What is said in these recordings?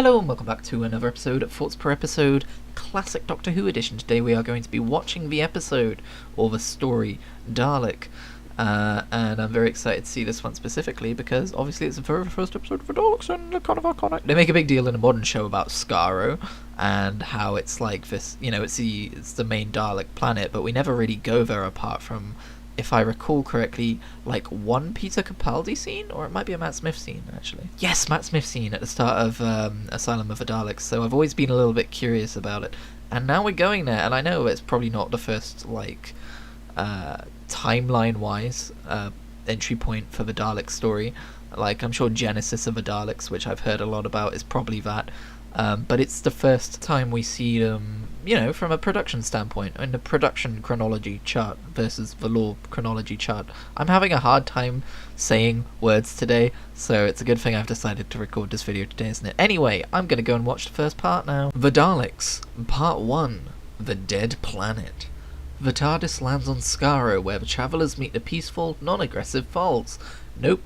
Hello and welcome back to another episode of Thoughts Per Episode, Classic Doctor Who edition. Today we are going to be watching the episode, or the story, Dalek. And I'm very excited to see this one specifically because obviously it's the very first episode of the Daleks and they're kind of iconic. They make a big deal in a modern show about Skaro and how it's like this, you know, it's the main Dalek planet, but we never really go there apart from, if I recall correctly, like one Peter Capaldi scene, or it might be a Matt Smith scene, actually. Yes, Matt Smith scene at the start of Asylum of the Daleks, so I've always been a little bit curious about it. And now we're going there, and I know it's probably not the first, like, timeline-wise entry point for the Dalek story. Like, I'm sure Genesis of the Daleks, which I've heard a lot about, is probably that. But it's the first time we see them, you know, from a production standpoint, in the production chronology chart versus the lore chronology chart. I'm having a hard time saying words today, so it's a good thing I've decided to record this video today, isn't it? Anyway, I'm gonna go and watch the first part now. The Daleks, Part 1, The Dead Planet. The Tardis lands on Skaro, where the travellers meet the peaceful, non-aggressive Falls. Nope.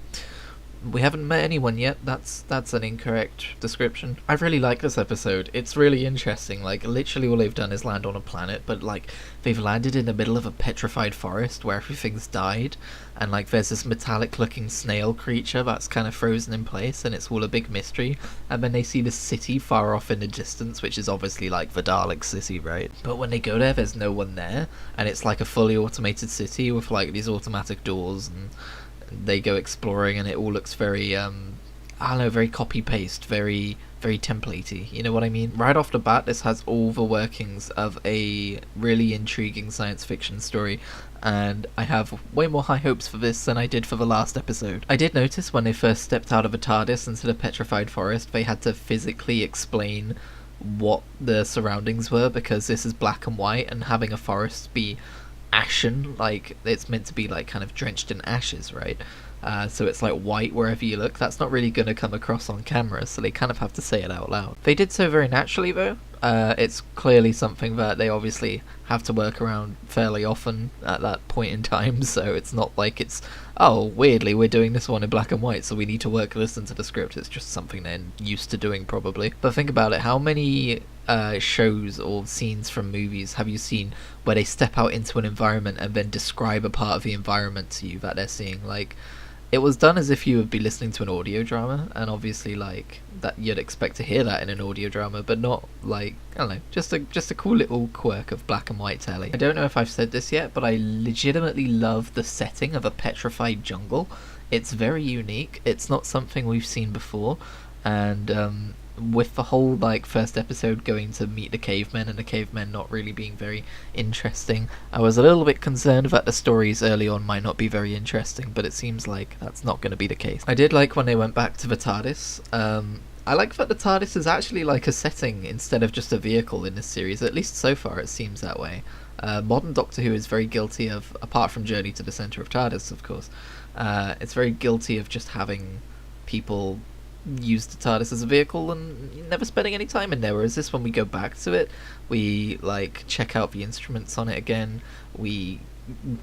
We haven't met anyone yet. That's an incorrect description. I really like this episode. It's really interesting. Like, literally all they've done is land on a planet, but like they've landed in the middle of a petrified forest where everything's died, and like there's this metallic looking snail creature that's kind of frozen in place, and it's all a big mystery. And then they see the city far off in the distance, which is obviously like the Dalek city, right? But when they go there, there's no one there, and it's like a fully automated city with like these automatic doors, and they go exploring and it all looks very I don't know, very copy-paste, very templatey, you know what I mean? Right off the bat, this has all the workings of a really intriguing science fiction story, and I have way more high hopes for this than I did for the last episode. I did notice when they first stepped out of the TARDIS into the petrified forest, they had to physically explain what the surroundings were, because this is black and white, and having a forest be ashen, like it's meant to be like kind of drenched in ashes, right? So it's like white wherever you look. That's not really going to come across on camera, so they kind of have to say it out loud. They did so very naturally though. It's clearly something that they obviously have to work around fairly often at that point in time, so it's not like it's, oh, weirdly we're doing this one in black and white so we need to work this into the script. It's just something they're used to doing probably. But think about it, how many shows or scenes from movies have you seen where they step out into an environment and then describe a part of the environment to you that they're seeing? Like, it was done as if you would be listening to an audio drama, and obviously like that you'd expect to hear that in an audio drama, but not like, I don't know, just a cool little quirk of black and white telly. I don't know if I've said this yet, but I legitimately love the setting of a petrified jungle. It's very unique. It's not something we've seen before, and with the whole like first episode going to meet the cavemen and the cavemen not really being very interesting, I was a little bit concerned that the stories early on might not be very interesting, but it seems like that's not going to be the case. I did like when they went back to the TARDIS. I like that the TARDIS is actually like a setting instead of just a vehicle in this series, at least so far it seems that way. Modern Doctor Who is very guilty of, apart from Journey to the Centre of TARDIS of course, it's very guilty of just having people use the TARDIS as a vehicle and never spending any time in there, whereas this, when we go back to it, we like check out the instruments on it again, we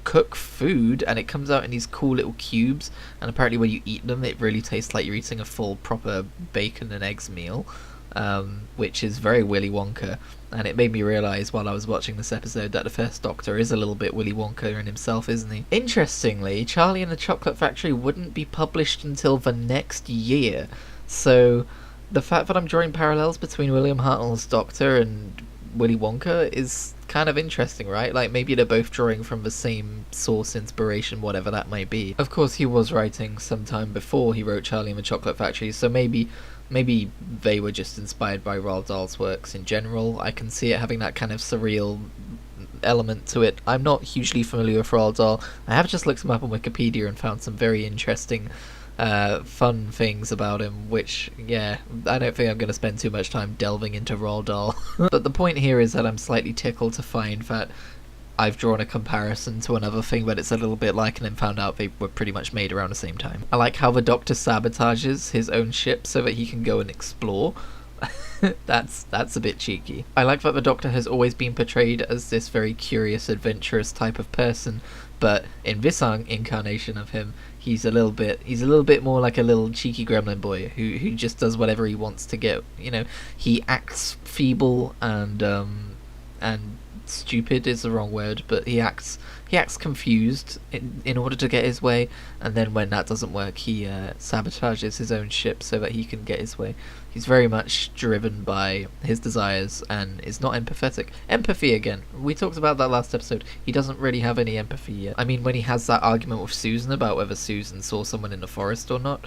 cook food and it comes out in these cool little cubes, and apparently when you eat them it really tastes like you're eating a full proper bacon and eggs meal, which is very Willy Wonka. And it made me realise while I was watching this episode that the first Doctor is a little bit Willy Wonka in himself, isn't he? Interestingly, Charlie and the Chocolate Factory wouldn't be published until the next year, so the fact that I'm drawing parallels between William Hartnell's Doctor and Willy Wonka is kind of interesting, right? Like, maybe they're both drawing from the same source inspiration, whatever that might be. Of course, he was writing sometime before he wrote Charlie and the Chocolate Factory, so maybe they were just inspired by Roald Dahl's works in general. I can see it having that kind of surreal element to it. I'm not hugely familiar with Roald Dahl. I have just looked him up on Wikipedia and found some very interesting fun things about him, which, yeah, I don't think I'm going to spend too much time delving into Roald Dahl. But the point here is that I'm slightly tickled to find that I've drawn a comparison to another thing that it's a little bit like, and then found out they were pretty much made around the same time. I like how the Doctor sabotages his own ship so that he can go and explore. That's a bit cheeky. I like that the Doctor has always been portrayed as this very curious, adventurous type of person, but in this incarnation of him, he's a little bit more like a little cheeky gremlin boy who just does whatever he wants to get. He acts feeble and stupid is the wrong word, but he acts confused in order to get his way, and then when that doesn't work, he sabotages his own ship so that he can get his way. He's very much driven by his desires and is not empathetic. Empathy again. We talked about that last episode. He doesn't really have any empathy yet. I mean, when he has that argument with Susan about whether Susan saw someone in the forest or not,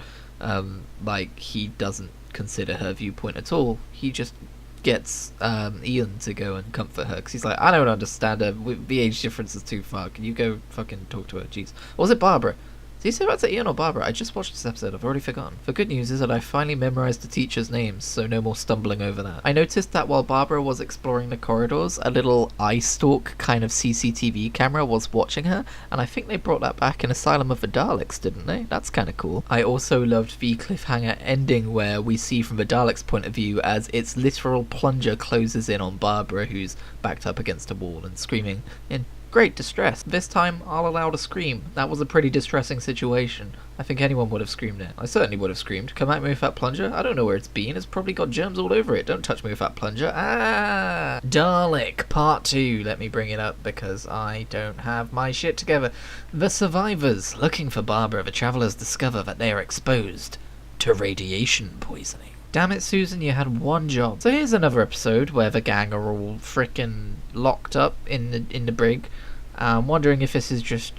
he doesn't consider her viewpoint at all. He just gets Ian to go and comfort her because he's like, I don't understand her. The age difference is too far. Can you go fucking talk to her? Jeez. Or was it Barbara? Did you say that to Ian or Barbara? I just watched this episode. I've already forgotten. The good news is that I finally memorized the teachers' names, so no more stumbling over that. I noticed that while Barbara was exploring the corridors, a little eye stalk kind of CCTV camera was watching her, and I think they brought that back in Asylum of the Daleks, didn't they? That's kind of cool. I also loved the cliffhanger ending where we see from the Daleks' point of view as its literal plunger closes in on Barbara, who's backed up against a wall and screaming in great distress. This time, I'll allow to scream. That was a pretty distressing situation. I think anyone would have screamed it. I certainly would have screamed. Come at me with that plunger? I don't know where it's been. It's probably got germs all over it. Don't touch me with that plunger. Ah! Dalek Part 2. Let me bring it up because I don't have my shit together. The survivors. Looking for Barbara, the travellers discover that they are exposed to radiation poisoning. Damn it, Susan, you had one job. So here's another episode where the gang are all frickin' locked up in the brig. I'm wondering if this is just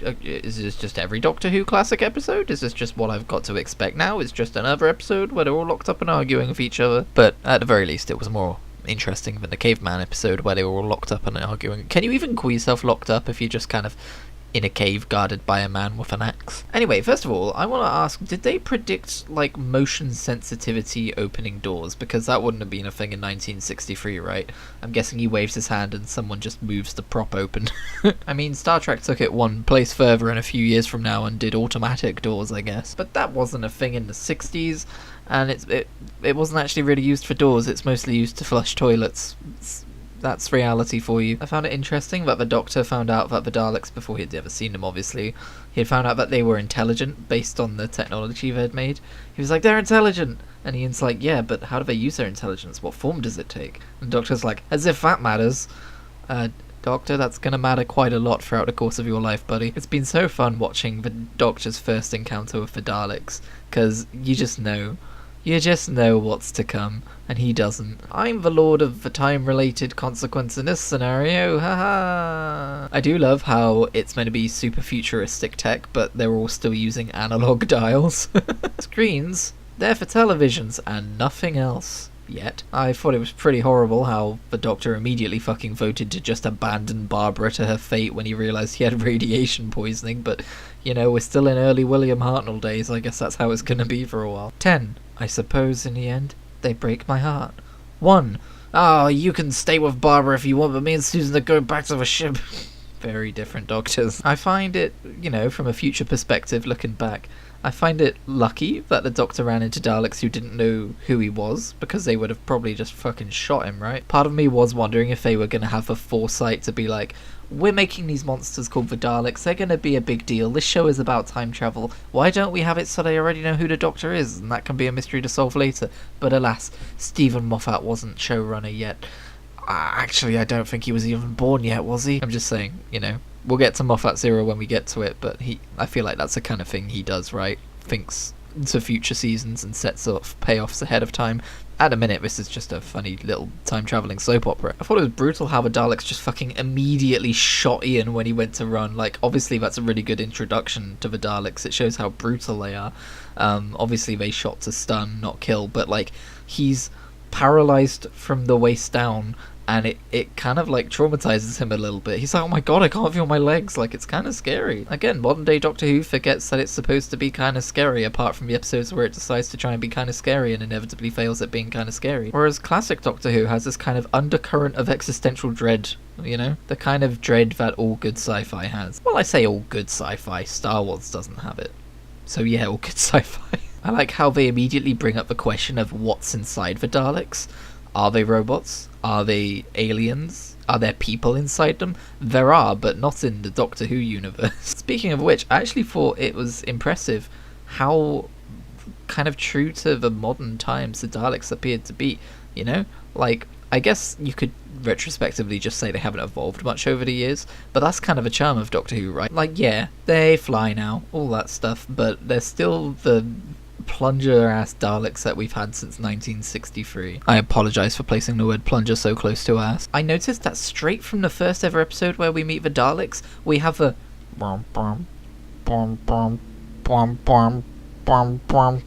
every Doctor Who classic episode? Is this just what I've got to expect now? It's just another episode where they're all locked up and arguing with each other? But at the very least, it was more interesting than the Caveman episode where they were all locked up and arguing. Can you even call yourself locked up if you're just kind of in a cave guarded by a man with an axe? Anyway, first of all, I want to ask, did they predict motion sensitivity opening doors? Because that wouldn't have been a thing in 1963, right? I'm guessing he waves his hand and someone just moves the prop open. I mean, Star Trek took it one place further in a few years from now and did automatic doors, I guess. But that wasn't a thing in the 60s, and it wasn't actually really used for doors. It's mostly used to flush toilets. That's reality for you. I found it interesting that the Doctor found out that the Daleks, before he'd ever seen them obviously, he had found out that they were intelligent based on the technology they'd made. He was like, they're intelligent! And Ian's like, yeah, but how do they use their intelligence? What form does it take? And the Doctor's like, as if that matters. Doctor, that's gonna matter quite a lot throughout the course of your life, buddy. It's been so fun watching the Doctor's first encounter with the Daleks, because you just know what's to come, and he doesn't. I'm the lord of the time-related consequence in this scenario, haha! I do love how it's meant to be super futuristic tech, but they're all still using analog dials. Screens, they're for televisions and nothing else. Yet. I thought it was pretty horrible how the Doctor immediately fucking voted to just abandon Barbara to her fate when he realised he had radiation poisoning, but, we're still in early William Hartnell days. I guess that's how it's gonna be for a while. 10. I suppose in the end, they break my heart. 1. Oh, you can stay with Barbara if you want, but me and Susan are going back to the ship. Very different Doctors. I find it, from a future perspective looking back, I find it lucky that the Doctor ran into Daleks who didn't know who he was, because they would have probably just fucking shot him, right? Part of me was wondering if they were going to have the foresight to be like, we're making these monsters called the Daleks, they're going to be a big deal, this show is about time travel, why don't we have it so they already know who the Doctor is, and that can be a mystery to solve later? But alas, Stephen Moffat wasn't showrunner yet. Actually, I don't think he was even born yet, was he? I'm just saying, we'll get to Moffat Zero when we get to it, but I feel like that's the kind of thing he does, right? Thinks to future seasons and sets off payoffs ahead of time. At a minute, this is just a funny little time-travelling soap opera. I thought it was brutal how the Daleks just fucking immediately shot Ian when he went to run. Obviously that's a really good introduction to the Daleks. It shows how brutal they are. Obviously they shot to stun, not kill, but, he's paralysed from the waist down, and it kind of traumatizes him a little bit. He's like, oh my god, I can't feel my legs. It's kind of scary. Again, modern day Doctor Who forgets that it's supposed to be kind of scary, apart from the episodes where it decides to try and be kind of scary and inevitably fails at being kind of scary. Whereas classic Doctor Who has this kind of undercurrent of existential dread, the kind of dread that all good sci-fi has. Well, I say all good sci-fi, Star Wars doesn't have it. So yeah, all good sci-fi. I like how they immediately bring up the question of what's inside the Daleks. Are they robots? Are they aliens? Are there people inside them? There are, but not in the Doctor Who universe. Speaking of which, I actually thought it was impressive how kind of true to the modern times the Daleks appeared to be, you know? Like, I guess you could retrospectively just say they haven't evolved much over the years, but that's kind of a charm of Doctor Who, right? Like, yeah, they fly now, all that stuff, but they're still the plunger-ass Daleks that we've had since 1963. I apologise for placing the word plunger so close to ass. I noticed that straight from the first ever episode where we meet the Daleks, we have a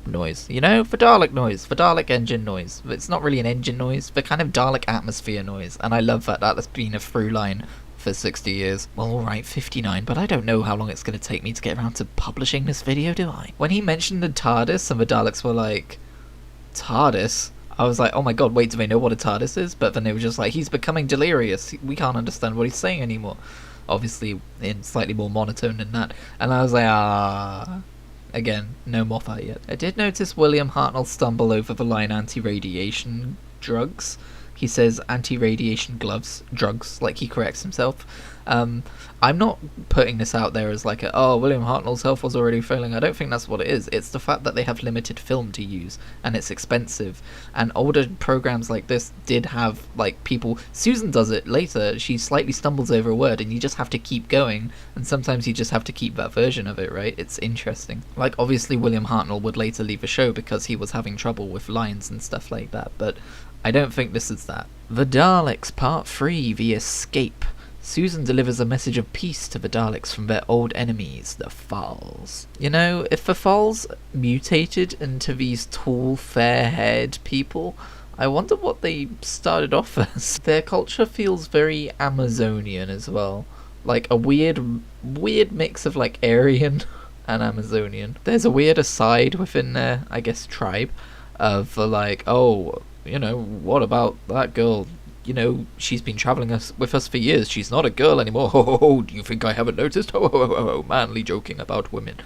noise. You know, the Dalek noise, the Dalek engine noise. It's not really an engine noise, the kind of Dalek atmosphere noise, and I love that that's been a through line for 60 years. Well, alright, 59, but I don't know how long it's going to take me to get around to publishing this video, do I? When he mentioned the Tardis and the Daleks were like, Tardis? I was like, oh my god, wait, do they know what a Tardis is? But then they were just like, he's becoming delirious, we can't understand what he's saying anymore. Obviously, in slightly more monotone than that. And I was like, again, no Moffat yet. I did notice William Hartnell stumble over the line anti-radiation drugs. He says anti-radiation drugs, like he corrects himself. I'm not putting this out there as like William Hartnell's health was already failing. I don't think that's what it is. It's the fact that they have limited film to use, and it's expensive. And older programs like this did have, like, people... Susan does it later. She slightly stumbles over a word, and you just have to keep going. And sometimes you just have to keep that version of it, right? It's interesting. Like, obviously William Hartnell would later leave the show because he was having trouble with lines and stuff like that, but I don't think this is that. The Daleks, Part 3, The Escape. Susan delivers a message of peace to the Daleks from their old enemies, the Thals. You know, if the Thals mutated into these tall, fair-haired people, I wonder what they started off as. Their culture feels very Amazonian as well. Like a weird mix of like Aryan and Amazonian. There's a weird aside within their, I guess, tribe of like, oh, you know, what about that girl? You know, she's been travelling with us for years. She's not a girl anymore. Ho ho ho, do you think I haven't noticed? Ho ho ho ho, manly joking about women.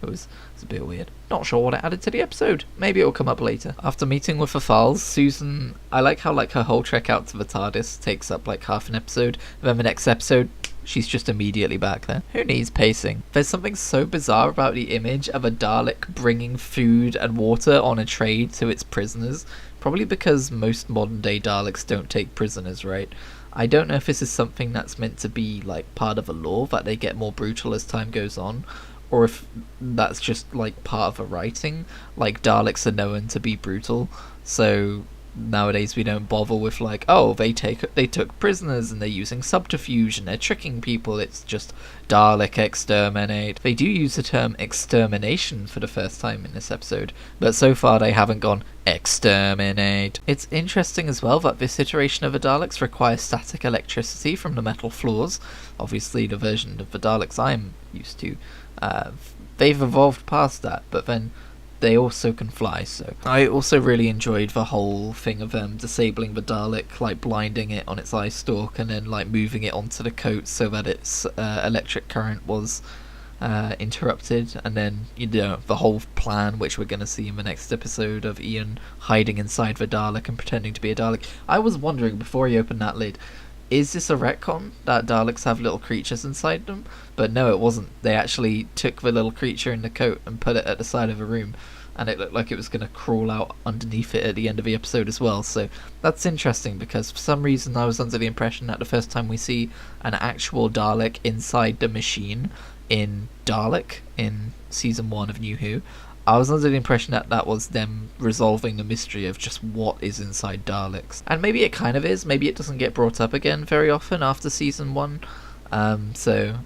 It's a bit weird. Not sure what it added to the episode. Maybe it'll come up later. After meeting with the Thals, Susan... I like how, like, her whole trek out to the Tardis takes up, like, half an episode. Then the next episode, she's just immediately back there. Who needs pacing? There's something so bizarre about the image of a Dalek bringing food and water on a tray to its prisoners. Probably because most modern day Daleks don't take prisoners, right? I don't know if this is something that's meant to be like part of a law, that they get more brutal as time goes on, or if that's just like part of a writing. Like, Daleks are known to be brutal, so nowadays we don't bother with like, oh, they took prisoners and they're using subterfuge and they're tricking people. It's just Dalek exterminate. They do use the term extermination for the first time in this episode, but so far they haven't gone exterminate. It's interesting as well that this iteration of the Daleks requires static electricity from the metal floors. Obviously the version of the Daleks I'm used to, they've evolved past that, but then they also can fly. So I also really enjoyed the whole thing of them disabling the Dalek, like blinding it on its eye stalk and then like moving it onto the coat so that its electric current was interrupted, and then, you know, the whole plan which we're going to see in the next episode of Ian hiding inside the Dalek and pretending to be a Dalek. I was wondering before he opened that lid, is this a retcon that Daleks have little creatures inside them? But no, it wasn't. They actually took the little creature in the coat and put it at the side of a room, and it looked like it was going to crawl out underneath it at the end of the episode as well. So that's interesting, because for some reason I was under the impression that the first time we see an actual Dalek inside the machine in Dalek in season 1 of New Who, I was under the impression that that was them resolving the mystery of just what is inside Daleks. And maybe it kind of is, maybe it doesn't get brought up again very often after season 1. So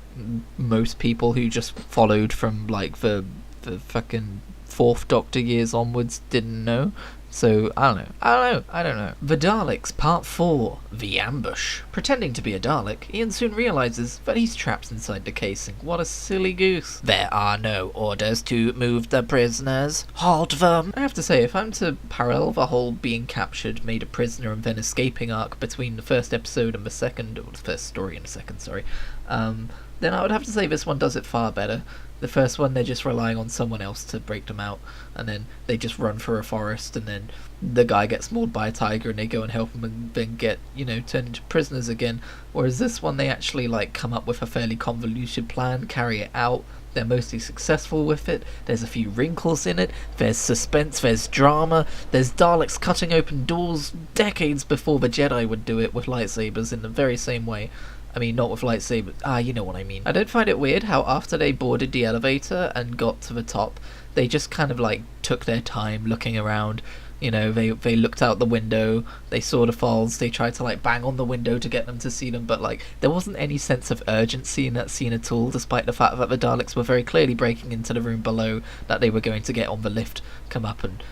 most people who just followed from like the fucking 4th Doctor years onwards didn't know. So, I don't know. The Daleks, Part 4, The Ambush. Pretending to be a Dalek, Ian soon realises that he's trapped inside the casing. What a silly goose. There are no orders to move the prisoners. Halt them. I have to say, if I'm to parallel the whole being captured, made a prisoner and then escaping arc between the first episode and the second, or the first story and the second, sorry, then I would have to say this one does it far better. The first one, they're just relying on someone else to break them out, and then they just run through a forest, and then the guy gets mauled by a tiger, and they go and help him, and then get, turned into prisoners again. Whereas this one, they actually, come up with a fairly convoluted plan, carry it out. They're mostly successful with it. There's a few wrinkles in it. There's suspense, there's drama. There's Daleks cutting open doors decades before the Jedi would do it with lightsabers in the very same way. I mean, not with lightsabers. You know what I mean. I did find it weird how after they boarded the elevator and got to the top, they just kind of, took their time looking around. They looked out the window, they saw the falls, they tried to, bang on the window to get them to see them, but, there wasn't any sense of urgency in that scene at all, despite the fact that the Daleks were very clearly breaking into the room below, that they were going to get on the lift, come up and,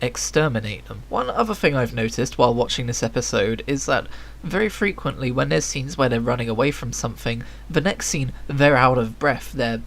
exterminate them. One other thing I've noticed while watching this episode is that very frequently when there's scenes where they're running away from something, the next scene, they're out of breath. They're,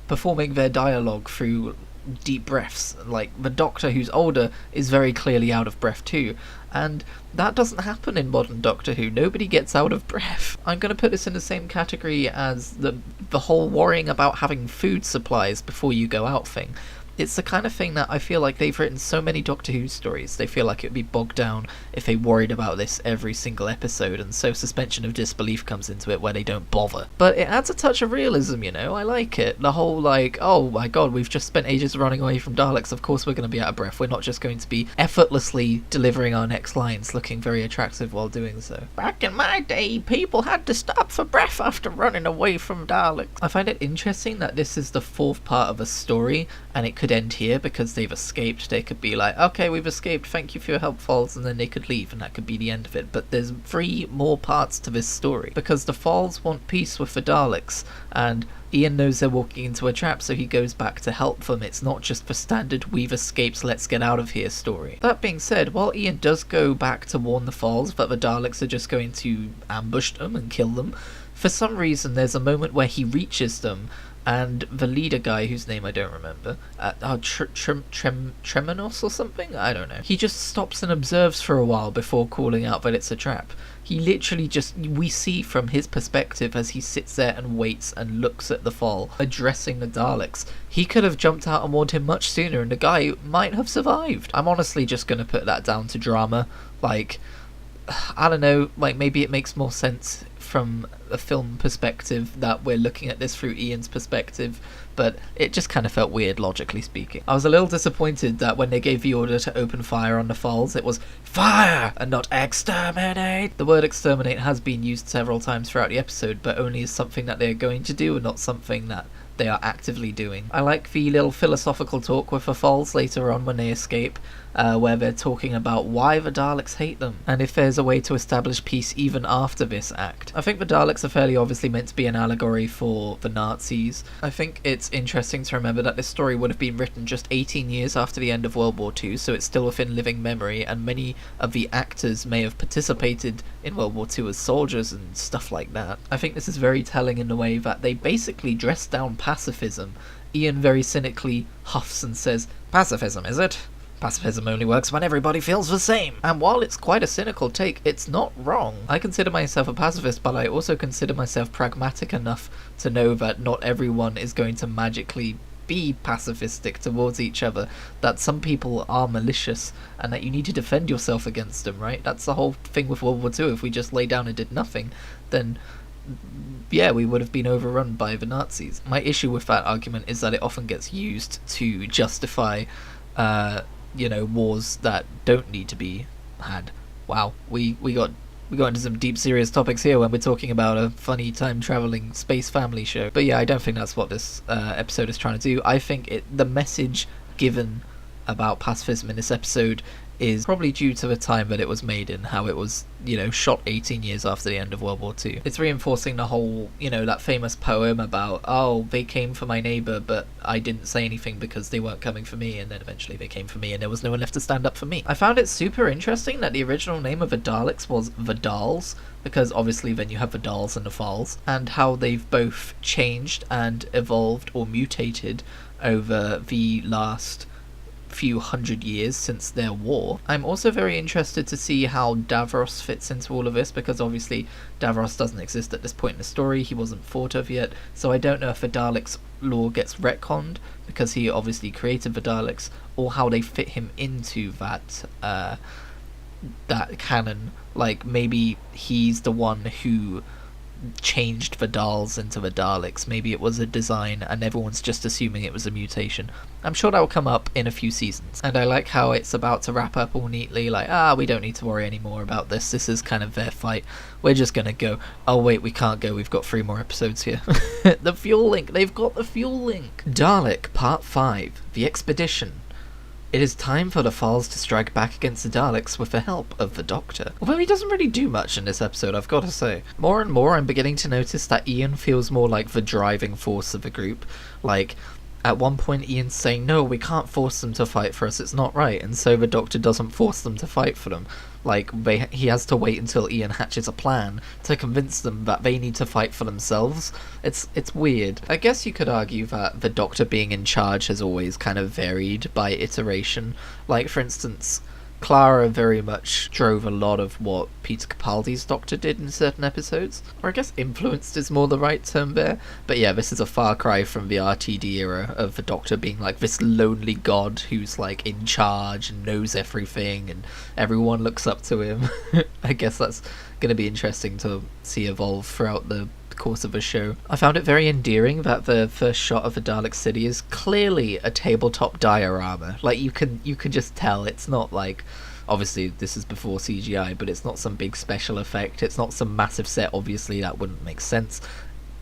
performing their dialogue through deep breaths. The Doctor, who's older, is very clearly out of breath too, and that doesn't happen in modern Doctor Who. Nobody gets out of breath. I'm going to put this in the same category as the whole worrying about having food supplies before you go out thing. It's the kind of thing that I feel like they've written so many Doctor Who stories, they feel like it would be bogged down if they worried about this every single episode, and so suspension of disbelief comes into it where they don't bother. But it adds a touch of realism, I like it. The whole oh my god, we've just spent ages running away from Daleks, of course we're going to be out of breath, we're not just going to be effortlessly delivering our next lines looking very attractive while doing so. Back in my day, people had to stop for breath after running away from Daleks. I find it interesting that this is the fourth part of a story, and it could end here because they've escaped. They could be okay, we've escaped, thank you for your help, Falls, and then they could leave and that could be the end of it. But there's 3 more parts to this story because the Falls want peace with the Daleks, and Ian knows they're walking into a trap, so he goes back to help them. It's not just the standard we've escaped, let's get out of here story. That being said, while Ian does go back to warn the Falls that the Daleks are just going to ambush them and kill them, for some reason there's a moment where he reaches them, and the leader guy, whose name I don't remember, Tremonos or something? I don't know. He just stops and observes for a while before calling out that it's a trap. He literally we see from his perspective as he sits there and waits and looks at the fall, addressing the Daleks. He could have jumped out and warned him much sooner and the guy might have survived. I'm honestly just going to put that down to drama. I don't know, maybe it makes more sense from a film perspective that we're looking at this through Ian's perspective, but it just kind of felt weird, logically speaking. I was a little disappointed that when they gave the order to open fire on the Falls, it was fire and not exterminate. The word exterminate has been used several times throughout the episode, but only as something that they're going to do and not something that they are actively doing. I like the little philosophical talk with the Falls later on when they escape, where they're talking about why the Daleks hate them, and if there's a way to establish peace even after this act. I think the Daleks are fairly obviously meant to be an allegory for the Nazis. I think it's interesting to remember that this story would have been written just 18 years after the end of World War II, so it's still within living memory, and many of the actors may have participated in World War II as soldiers and stuff like that. I think this is very telling in the way that they basically dress down pacifism. Ian very cynically huffs and says, "Pacifism, is it? Pacifism only works when everybody feels the same." And while it's quite a cynical take, it's not wrong. I consider myself a pacifist, but I also consider myself pragmatic enough to know that not everyone is going to magically be pacifistic towards each other, that some people are malicious, and that you need to defend yourself against them, right? That's the whole thing with World War II. If we just lay down and did nothing, then yeah, we would have been overrun by the Nazis. My issue with that argument is that it often gets used to justify wars that don't need to be had. Wow, we got into some deep serious topics here when we're talking about a funny time traveling space family show. But yeah, I don't think that's what this episode is trying to do. I think the message given about pacifism in this episode is probably due to the time that it was made in, how it was, shot 18 years after the end of World War II. It's reinforcing the whole, that famous poem about, oh, they came for my neighbour, but I didn't say anything because they weren't coming for me, and then eventually they came for me, and there was no one left to stand up for me. I found it super interesting that the original name of the Daleks was the Dals, because obviously then you have the Dals and the Falls, and how they've both changed and evolved or mutated over the last few hundred years since their war. I'm also very interested to see how Davros fits into all of this, because obviously Davros doesn't exist at this point in the story. He wasn't thought of yet, so I don't know if the Daleks lore gets retconned because he obviously created the Daleks, or how they fit him into that canon. Like, maybe he's the one who changed the Dals into the Daleks. Maybe it was a design and everyone's just assuming it was a mutation. I'm sure that will come up in a few seasons. And I like how it's about to wrap up all neatly, like, we don't need to worry anymore about this. This is kind of their fight. We're just gonna go. Oh wait, we can't go. We've got 3 more episodes here. The fuel link. They've got the fuel link. Dalek Part 5. The Expedition. It is time for the Thals to strike back against the Daleks with the help of the Doctor. Although he doesn't really do much in this episode, I've got to say. More and more I'm beginning to notice that Ian feels more like the driving force of the group. Like, at one point Ian's saying, no, we can't force them to fight for us, it's not right, and so the Doctor doesn't force them to fight for them. Like, he has to wait until Ian hatches a plan to convince them that they need to fight for themselves. It's weird. I guess you could argue that the Doctor being in charge has always kind of varied by iteration. Like, for instance, Clara very much drove a lot of what Peter Capaldi's Doctor did in certain episodes. Or I guess influenced is more the right term there. But yeah, this is a far cry from the RTD era of the Doctor being like this lonely god who's like in charge and knows everything and everyone looks up to him. I guess that's going to be interesting to see evolve throughout the course of a show. I found it very endearing that the first shot of the Dalek city is clearly a tabletop diorama. Like, you can just tell it's not like, obviously this is before CGI, but it's not some big special effect, it's not some massive set, obviously that wouldn't make sense.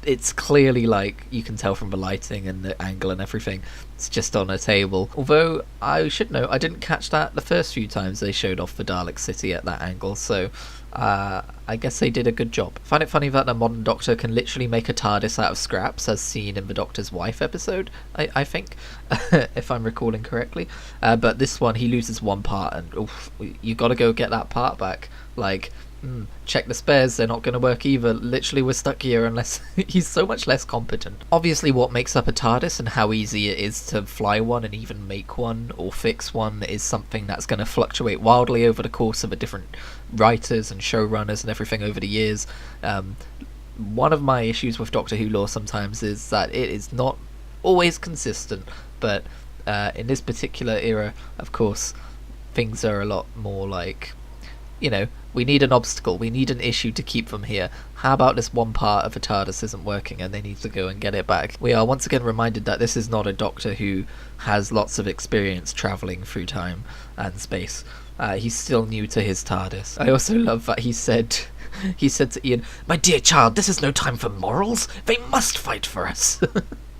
It's clearly, like, you can tell from the lighting and the angle and everything, it's just on a table. Although, I should note, I didn't catch that the first few times they showed off the Dalek city at that angle, so I guess they did a good job. I find it funny that the modern Doctor can literally make a TARDIS out of scraps, as seen in the Doctor's Wife episode, I think, if I'm recalling correctly. But this one, he loses one part, and oof, you gotta go get that part back. Like, check the spares, they're not going to work either. Literally, we're stuck here unless he's so much less competent. Obviously, what makes up a TARDIS and how easy it is to fly one and even make one or fix one is something that's going to fluctuate wildly over the course of the different writers and showrunners and everything over the years. One of my issues with Doctor Who lore sometimes is that it is not always consistent, but in this particular era, of course, things are a lot more like, you know, we need an obstacle, we need an issue to keep them here. How about this one part of the TARDIS isn't working and they need to go and get it back? We are once again reminded that this is not a Doctor who has lots of experience travelling through time and space. He's still new to his TARDIS. I also love that he said to Ian, "My dear child, this is no time for morals. They must fight for us."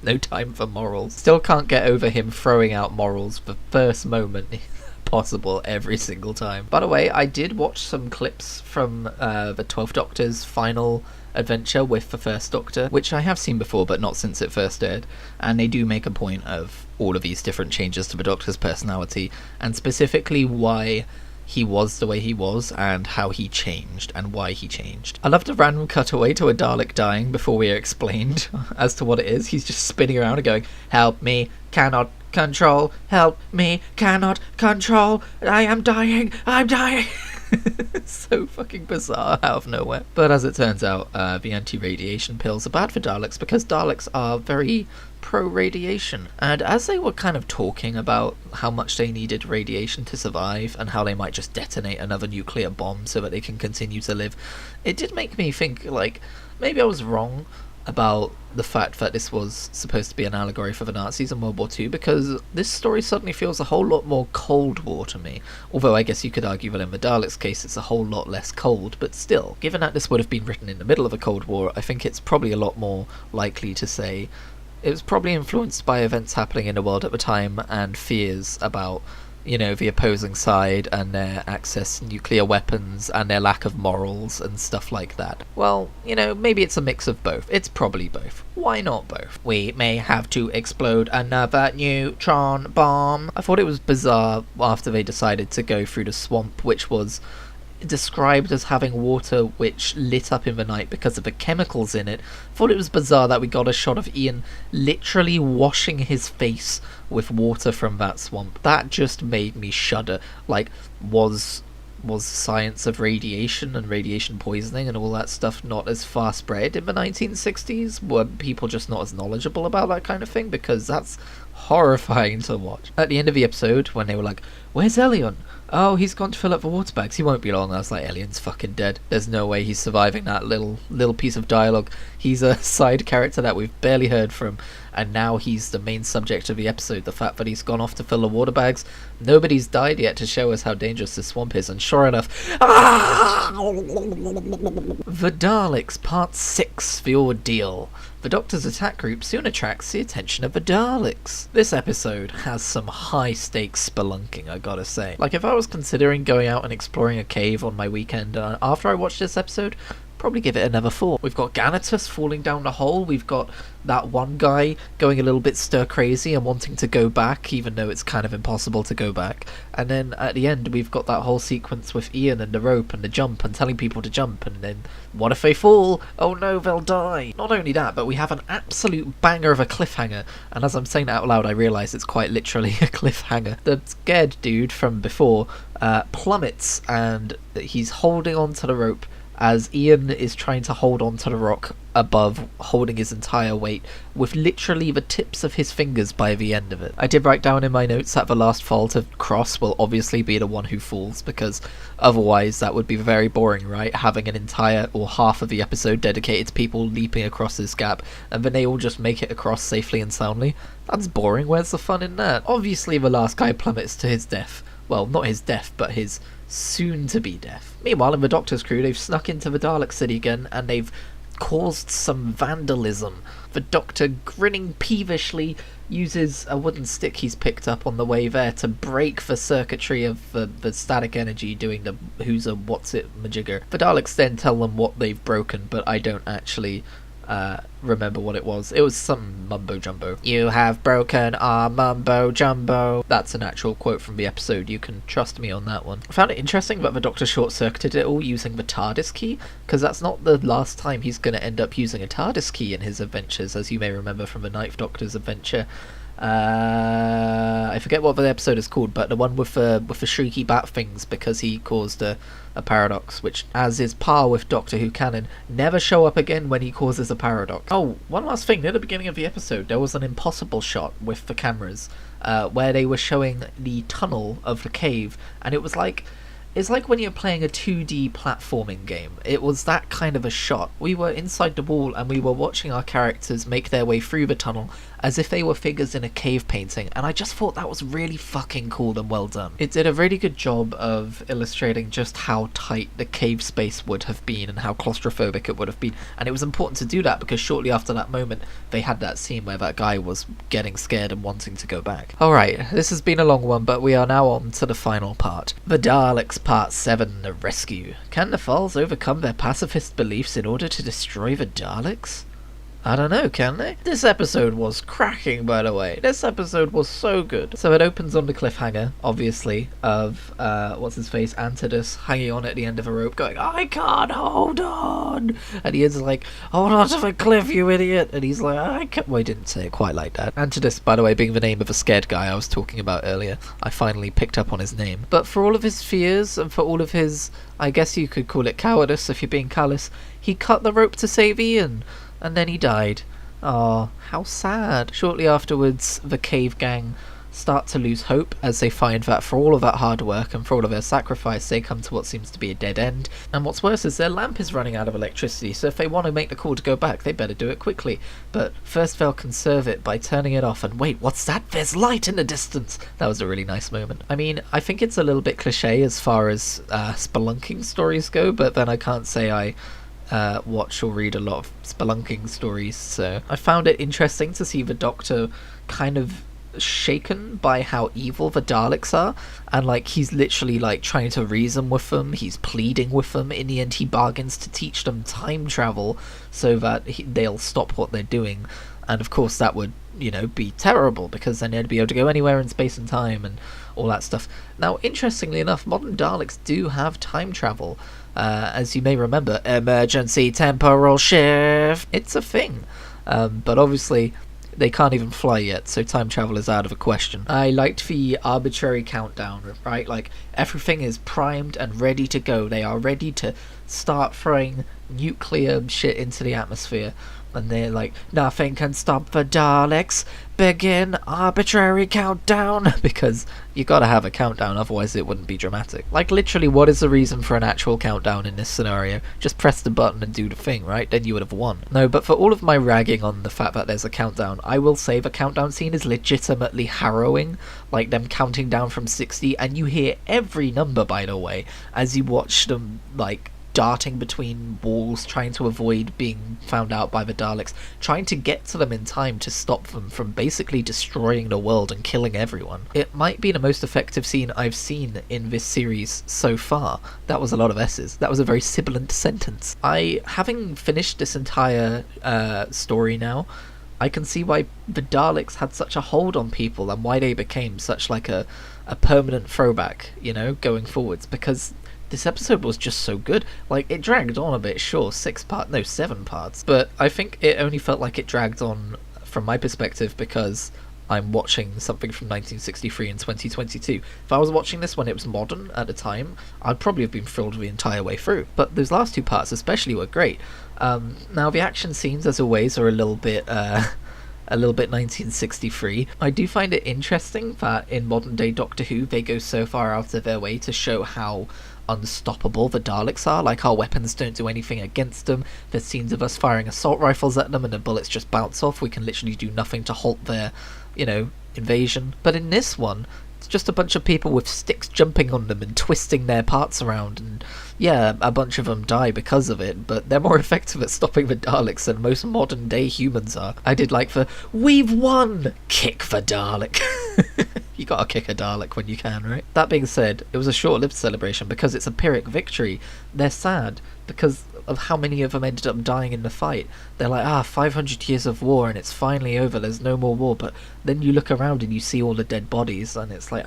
No time for morals. Still can't get over him throwing out morals the first moment possible every single time. By the way, I did watch some clips from the 12th Doctor's final adventure with the First Doctor, which I have seen before but not since it first aired, and they do make a point of all of these different changes to the Doctor's personality, and specifically why he was the way he was and how he changed and why he changed. I love the random cutaway to a Dalek dying before we are explained as to what it is. He's just spinning around and going, "Help me, cannot control, help me, cannot control, I am dying, I'm dying." So fucking bizarre out of nowhere. But as it turns out, the anti-radiation pills are bad for Daleks because Daleks are very pro-radiation. And as they were kind of talking about how much they needed radiation to survive and how they might just detonate another nuclear bomb so that they can continue to live, it did make me think, like, maybe I was wrong about the fact that this was supposed to be an allegory for the Nazis in World War II, because this story suddenly feels a whole lot more Cold War to me. Although I guess you could argue that in the Daleks' case it's a whole lot less cold, but still, given that this would have been written in the middle of a Cold War, I think it's probably a lot more likely to say it was probably influenced by events happening in the world at the time and fears about, you know, the opposing side and their access to nuclear weapons and their lack of morals and stuff like that. Well, you know, maybe it's a mix of both. It's probably both. Why not both? We may have to explode another neutron bomb. I thought it was bizarre after they decided to go through the swamp, which was described as having water which lit up in the night because of the chemicals in it. Thought it was bizarre that we got a shot of Ian literally washing his face with water from that swamp. That just made me shudder. Like, was science of radiation and radiation poisoning and all that stuff not as far spread in the 1960s? Were people just not as knowledgeable about that kind of thing? Because that's horrifying to watch. At the end of the episode, when they were like, "Where's Elion? Oh, he's gone to fill up the water bags. He won't be long." I was like, Elion's fucking dead. There's no way he's surviving that little piece of dialogue. He's a side character that we've barely heard from, and now he's the main subject of the episode. The fact that he's gone off to fill the water bags. Nobody's died yet to show us how dangerous this swamp is, and sure enough... The Daleks, Part 6, The Ordeal. The Doctor's attack group soon attracts the attention of the Daleks. This episode has some high-stakes spelunking, I gotta say. Like, if I was considering going out and exploring a cave on my weekend after I watched this episode, probably give it another 4. We've got Ganatus falling down the hole, we've got that one guy going a little bit stir-crazy and wanting to go back, even though it's kind of impossible to go back. And then at the end, we've got that whole sequence with Ian and the rope and the jump and telling people to jump, and then, what if they fall? Oh no, they'll die. Not only that, but we have an absolute banger of a cliffhanger, and as I'm saying that out loud, I realise it's quite literally a cliffhanger. The scared dude from before plummets, and he's holding on to the rope as Ian is trying to hold on to the rock above, holding his entire weight with literally the tips of his fingers by the end of it. I did write down in my notes that the last fall to cross will obviously be the one who falls, because otherwise that would be very boring, right? Having an entire or half of the episode dedicated to people leaping across this gap and then they all just make it across safely and soundly. That's boring. Where's the fun in that? Obviously the last guy plummets to his death. Well, not his death, but his soon-to-be death. Meanwhile, in the Doctor's crew, they've snuck into the Dalek city again, and they've caused some vandalism. The Doctor, grinning peevishly, uses a wooden stick he's picked up on the way there to break the circuitry of the static energy doing the who's a what's it majigger. The Daleks then tell them what they've broken, but I don't actually remember what it was. It was some mumbo jumbo. "You have broken our mumbo jumbo." That's an actual quote from the episode. You can trust me on that one. I found it interesting that the Doctor short-circuited it all using the Tardis key, because that's not the last time he's going to end up using a Tardis key in his adventures, as you may remember from the Ninth Doctor's adventure. I forget what the episode is called, but the one with the shrieky bat things, because he caused a paradox, which, as is par with Doctor Who canon, never show up again when he causes a paradox. Oh, one last thing, near the beginning of the episode there was an impossible shot with the cameras where they were showing the tunnel of the cave, and it was like, it's like when you're playing a 2D platforming game. It was that kind of a shot. We were inside the wall and we were watching our characters make their way through the tunnel as if they were figures in a cave painting, and I just thought that was really fucking cool and well done. It did a really good job of illustrating just how tight the cave space would have been and how claustrophobic it would have been, and it was important to do that because shortly after that moment they had that scene where that guy was getting scared and wanting to go back. Alright, this has been a long one, but we are now on to the final part. The Daleks Part 7, The Rescue. Can the Thals overcome their pacifist beliefs in order to destroy the Daleks? I don't know, can they? This episode was cracking, by the way. This episode was so good. So it opens on the cliffhanger, obviously, of, what's-his-face, Tardis hanging on at the end of a rope going, "I can't hold on!" And Ian's like, "Hold on to the cliff, you idiot!" And he's like, "I can't..." Well, he didn't say it quite like that. Tardis, by the way, being the name of a scared guy I was talking about earlier. I finally picked up on his name. But for all of his fears, and for all of his, I guess you could call it cowardice if you're being callous, he cut the rope to save Ian. And then he died. Oh, how sad. Shortly afterwards, the cave gang start to lose hope as they find that for all of that hard work and for all of their sacrifice, they come to what seems to be a dead end. And what's worse is their lamp is running out of electricity, so if they want to make the call to go back, they better do it quickly. But first they'll conserve it by turning it off, and wait, what's that? There's light in the distance! That was a really nice moment. I mean, I think it's a little bit cliche as far as spelunking stories go, but then I can't say I watch or read a lot of spelunking stories, so I found it interesting to see the Doctor kind of shaken by how evil the Daleks are, and like he's literally like trying to reason with them, he's pleading with them. In the end he bargains to teach them time travel so that they'll stop what they're doing, And of course that would, be terrible, because then you'd be able to go anywhere in space and time and all that stuff. Now, interestingly enough, modern Daleks do have time travel. As you may remember, emergency temporal shift. It's a thing. But obviously, they can't even fly yet, so time travel is out of a question. I liked the arbitrary countdown, right? Like, everything is primed and ready to go. They are ready to start throwing nuclear shit into the atmosphere. And they're like, nothing can stop the Daleks. Begin arbitrary countdown. Because you gotta have a countdown, otherwise it wouldn't be dramatic. Like, literally, what is the reason for an actual countdown in this scenario? Just press the button and do the thing, right? Then you would have won. No, but for all of my ragging on the fact that there's a countdown, I will say the countdown scene is legitimately harrowing. Like, them counting down from 60, and you hear every number, by the way, as you watch them, like, darting between walls, trying to avoid being found out by the Daleks, trying to get to them in time to stop them from basically destroying the world and killing everyone. It might be the most effective scene I've seen in this series so far. That was a lot of S's. That was a very sibilant sentence. Having finished this entire story now, I can see why the Daleks had such a hold on people and why they became such like a permanent throwback, going forwards, because this episode was just so good. Like, it dragged on a bit, sure, 7 parts, but I think it only felt like it dragged on from my perspective because I'm watching something from 1963 and 2022. If I was watching this when it was modern at the time, I'd probably have been thrilled the entire way through. But those last 2 parts especially were great. Now, the action scenes, as always, are a little bit 1963. I do find it interesting that in modern day Doctor Who, they go so far out of their way to show how unstoppable the Daleks are. Like, our weapons don't do anything against them. There's scenes of us firing assault rifles at them and the bullets just bounce off. We can literally do nothing to halt their, invasion. But in this one, it's just a bunch of people with sticks jumping on them and twisting their parts around, and yeah, a bunch of them die because of it, but they're more effective at stopping the Daleks than most modern day humans are. I did like the "we've won" kick the Dalek. You gotta kick a Dalek when you can, right? That being said, it was a short-lived celebration because it's a Pyrrhic victory. They're sad because of how many of them ended up dying in the fight. They're like, 500 years of war and it's finally over, there's no more war. But then you look around and you see all the dead bodies and it's like,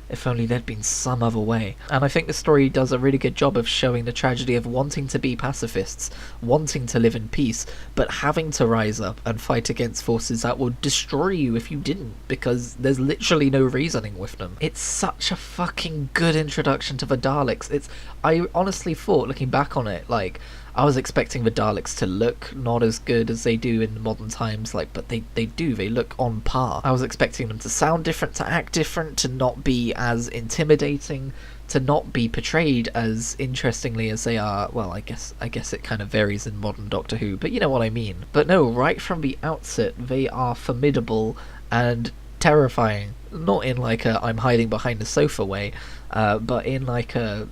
if only there'd been some other way. And I think the story does a really good job of showing the tragedy of wanting to be pacifists, wanting to live in peace, but having to rise up and fight against forces that would destroy you if you didn't, because there's literally no reasoning with them. It's such a fucking good introduction to the Daleks. I honestly thought, looking back on it, like, I was expecting the Daleks to look not as good as they do in modern times, but they do, they look on par. I was expecting them to sound different, to act different, to not be as intimidating, to not be portrayed as interestingly as they are. Well, I guess it kind of varies in modern Doctor Who, but you know what I mean. But no, right from the outset, they are formidable and terrifying. Not in like a I'm hiding behind the sofa way, but in like a,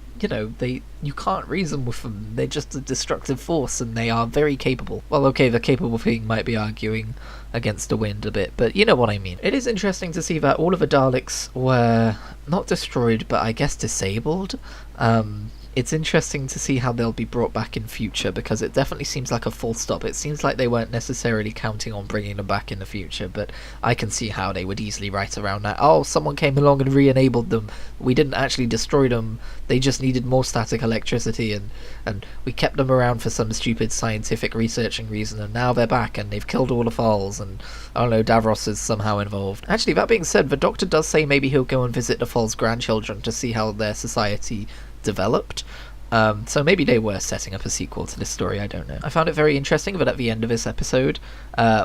you can't reason with them. They're just a destructive force and they are very capable. Well, okay, the capable thing might be arguing against the wind a bit, but you know what I mean. It is interesting to see that all of the Daleks were not destroyed, but I guess disabled. It's interesting to see how they'll be brought back in future, because it definitely seems like a full stop. It seems like they weren't necessarily counting on bringing them back in the future, but I can see how they would easily write around that. Oh, someone came along and re-enabled them. We didn't actually destroy them. They just needed more static electricity, and we kept them around for some stupid scientific researching reason, and now they're back, and they've killed all the Falls, and I don't know, Davros is somehow involved. Actually, that being said, the Doctor does say maybe he'll go and visit the Falls' grandchildren to see how their society developed. So maybe they were setting up a sequel to this story, I don't know. I found it very interesting that at the end of this episode,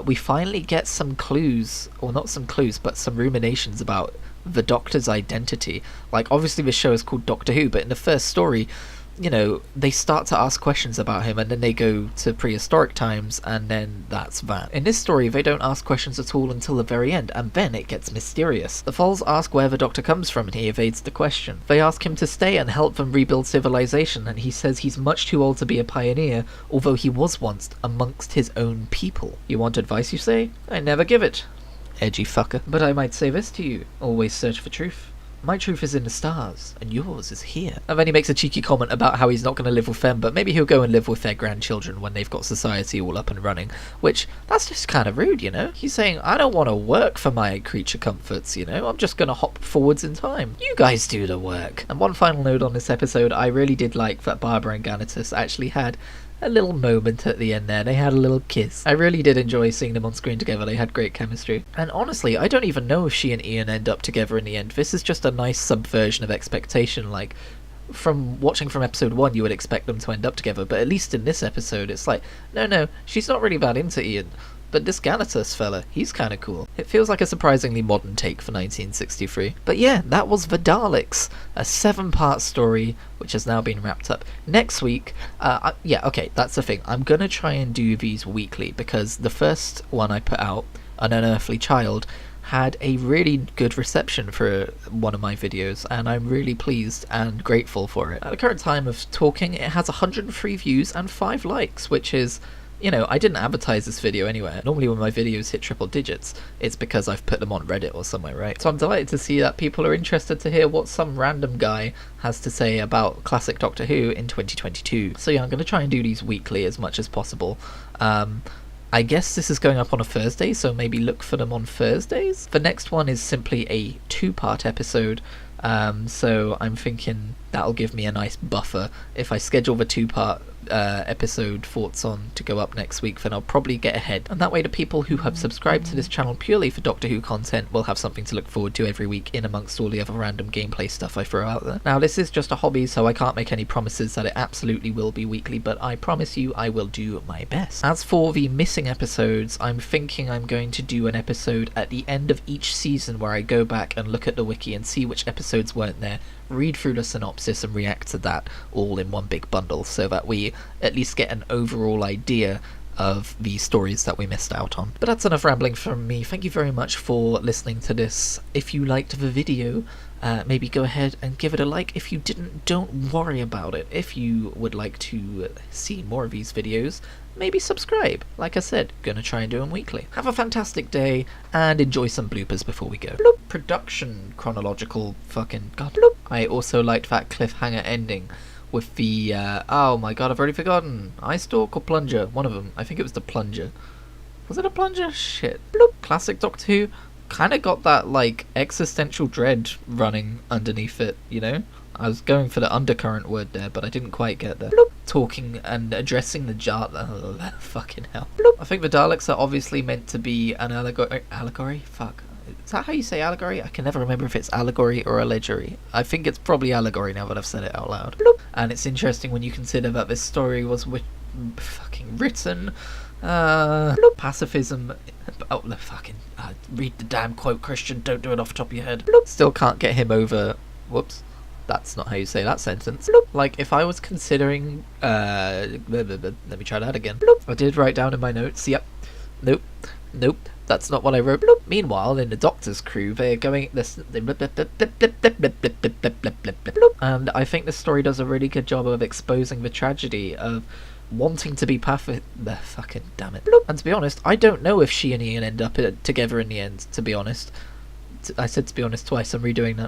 we finally get some clues, or not some clues, but some ruminations about the Doctor's identity. Like, obviously this show is called Doctor Who, but in the first story, they start to ask questions about him, and then they go to prehistoric times, and then that's that. In this story, they don't ask questions at all until the very end, and then it gets mysterious. The Falls ask where the Doctor comes from, and he evades the question. They ask him to stay and help them rebuild civilization, and he says he's much too old to be a pioneer, although he was once amongst his own people. You want advice, you say? I never give it. Edgy fucker. But I might say this to you: always search for truth. My truth is in the stars, and yours is here. And then he makes a cheeky comment about how he's not going to live with them, but maybe he'll go and live with their grandchildren when they've got society all up and running. Which, that's just kind of rude, you know? He's saying, I don't want to work for my creature comforts, you know? I'm just going to hop forwards in time. You guys do the work. And one final note on this episode, I really did like that Barbara and Ganatus actually had a little moment at the end there. They had a little kiss. I really did enjoy seeing them on screen together. They had great chemistry. And honestly, I don't even know if she and Ian end up together in the end. This is just a nice subversion of expectation. Like, from watching from episode 1, you would expect them to end up together, but at least in this episode, it's like, no, she's not really that into Ian. But this Ganatus fella, he's kind of cool. It feels like a surprisingly modern take for 1963. But yeah, that was The Daleks, a 7-part story, which has now been wrapped up. Next week, yeah, okay, that's the thing. I'm gonna try and do these weekly, because the first one I put out, An Unearthly Child, had a really good reception for one of my videos, and I'm really pleased and grateful for it. At the current time of talking, it has 103 views and 5 likes, which is... You know, I didn't advertise this video anywhere. Normally when my videos hit triple digits, it's because I've put them on Reddit or somewhere, right? So I'm delighted to see that people are interested to hear what some random guy has to say about classic Doctor Who in 2022. So yeah, I'm going to try and do these weekly as much as possible. I guess this is going up on a Thursday, so maybe look for them on Thursdays. The next one is simply a 2-part episode, so I'm thinking that'll give me a nice buffer. If I schedule the 2-part episode thoughts on to go up next week, then I'll probably get ahead, and that way the people who have subscribed to this channel purely for Doctor Who content will have something to look forward to every week in amongst all the other random gameplay stuff I throw out there. Now, this is just a hobby, so I can't make any promises that it absolutely will be weekly, but I promise you I will do my best. As for the missing episodes, I'm thinking I'm going to do an episode at the end of each season where I go back and look at the wiki and see which episodes weren't there, read through the synopsis and react to that all in one big bundle, so that we at least get an overall idea of the stories that we missed out on. But that's enough rambling from me. Thank you very much for listening to this. If you liked the video, maybe go ahead and give it a like. If you didn't, don't worry about it. If you would like to see more of these videos, maybe subscribe. Like I said, gonna try and do them weekly. Have a fantastic day, and enjoy some bloopers before we go. Bloop. Production chronological fucking god. Bloop. I also liked that cliffhanger ending with the, oh my god, I've already forgotten. Eye Stalk or Plunger? One of them. I think it was the Plunger. Was it a Plunger? Shit. Bloop. Classic Doctor Who kind of got that, like, existential dread running underneath it, you know? I was going for the undercurrent word there, but I didn't quite get there. Bloop. Talking and addressing the fucking hell. Bloop. I think the Daleks are obviously meant to be an allegory? Fuck. Is that how you say allegory? I can never remember if it's allegory or allegory. I think it's probably allegory now that I've said it out loud. Bloop. And it's interesting when you consider that this story was fucking written. Bloop. Pacifism. Oh, the fucking. Read the damn quote, Christian. Don't do it off the top of your head. Bloop. Still can't get him over. Whoops. That's not how you say that sentence. Bloop. Like, if I was considering. Let me try that again. Bloop. I did write down in my notes. Yep. Nope. That's not what I wrote. Bloop. Meanwhile, in the Doctor's crew, they're going this. And I think this story does a really good job of exposing the tragedy of wanting to be perfect. Fucking damn it. Bloop. And to be honest, I don't know if she and Ian end up together in the end. To be honest, I said to be honest twice. I'm redoing that.